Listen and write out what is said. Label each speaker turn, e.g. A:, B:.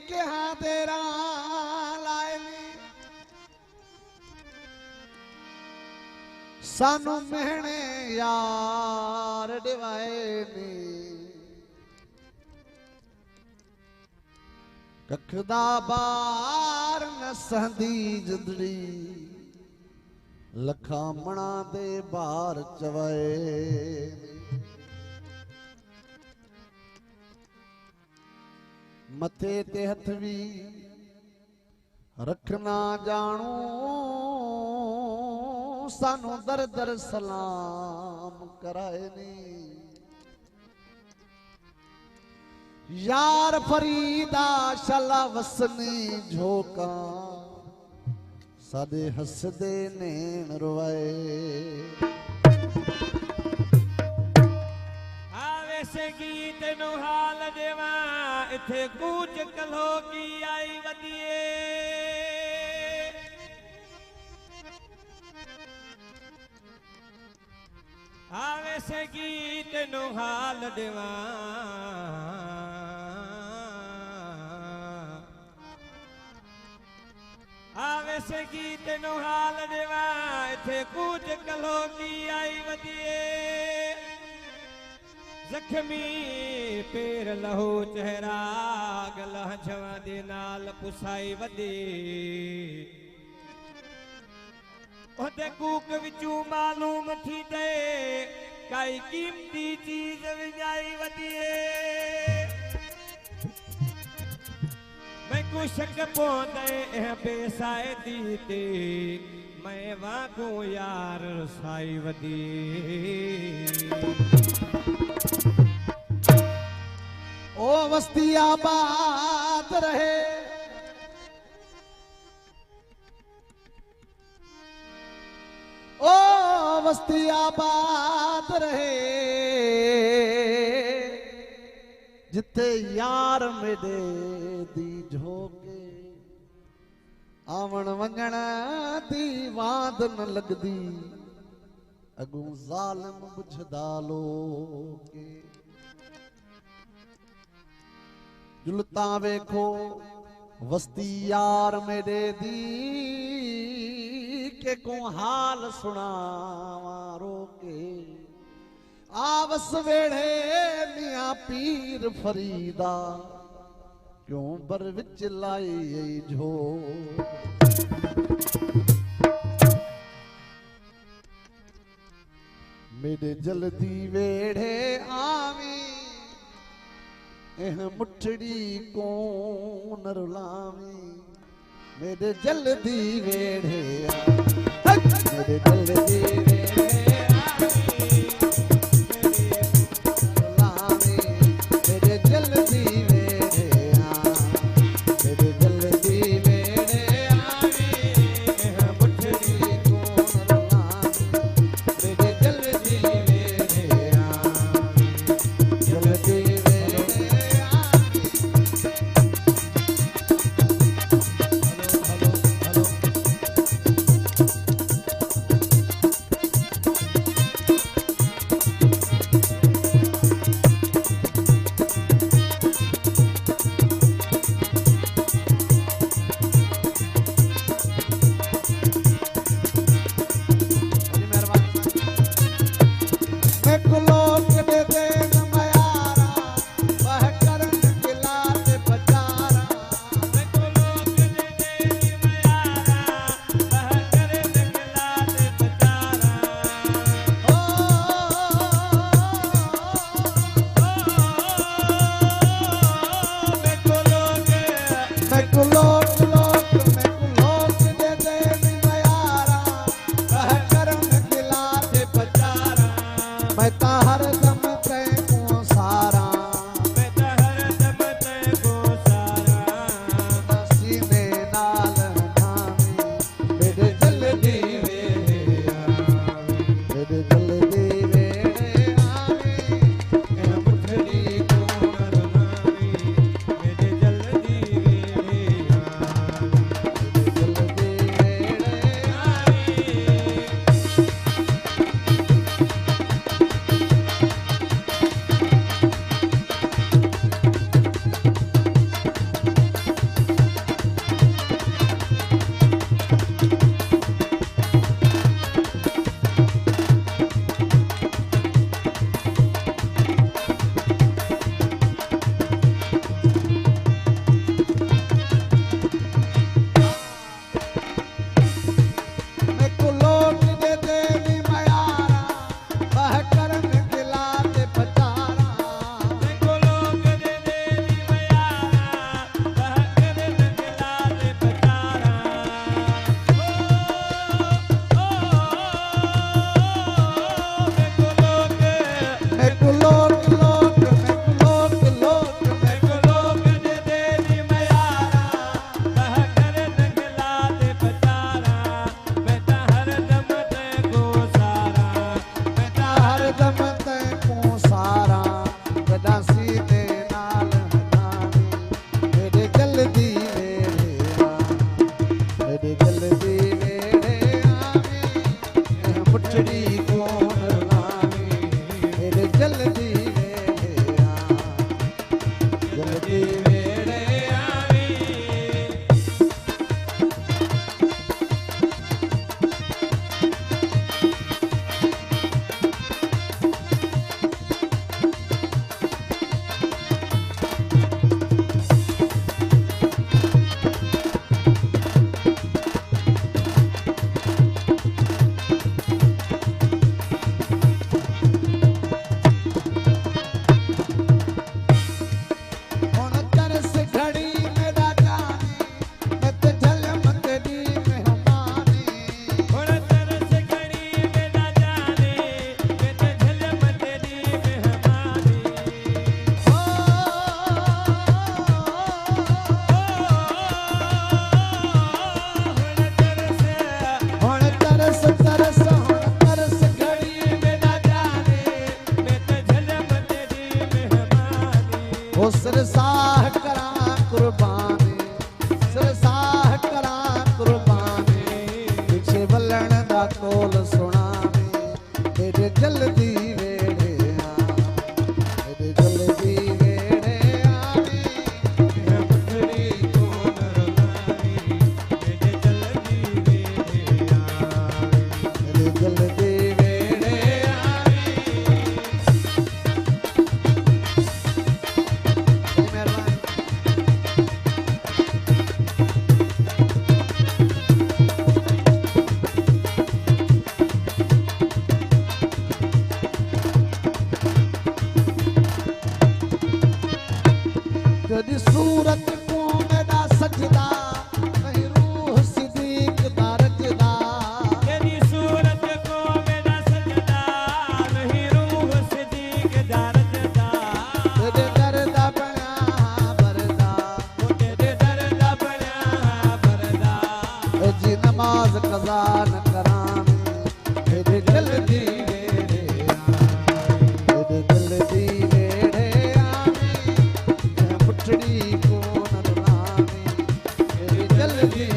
A: के हाँ तेरा लायनी सानू महने यार डिवाए नी कखदा बार न सहदी जदड़ी लखा मणा दे बार चवाए मथे ते हथ भी रखना जानू सानू दर दर सलाम कराए नी यार फरीदा शला वसनी झोका सादे हसदे नैन रुवाए
B: आवे से गीत नु हाल देवा इथे कूच कलो की आई वदिए आवे से गीत नु हाल देवा आवे से गीत नु हाल देवा इथे कूच कलो की आई वदिए जख्मी पेर लहो चेहरा गलह जवा दे नाल पुसाई वदी ओदे कूक विचू मालूम थी दे काई कीमती चीज विजाई वदी मैं को शक पोंदे बेसाए दीते मैं वागू यार साई वदी
A: ओ वस्ती आबाद रहे ओ वस्ती आबाद रहे जिथे यार मेरे दी झोके आवण वंजण दी वाद न लगदी अगू जालिम बुझदा लोके जुलता वेखो वस्ती यार मेरे दी के को हाल सुनावा रोके आवस वेड़े मियां पीर फरीदा क्यों बर विच लाई झो मेरे जल्दी वेड़े आवी एह मुठड़ी को नरुलावी मेरे जल्दी वेड़े मेरे जल्दी वेड़े मेरे जल्दी वेड़े मेरे जल्दी वेड़े एह मुठड़ी को नरुलावी मेरे जल्दी वेड़े जल्दी जल्दी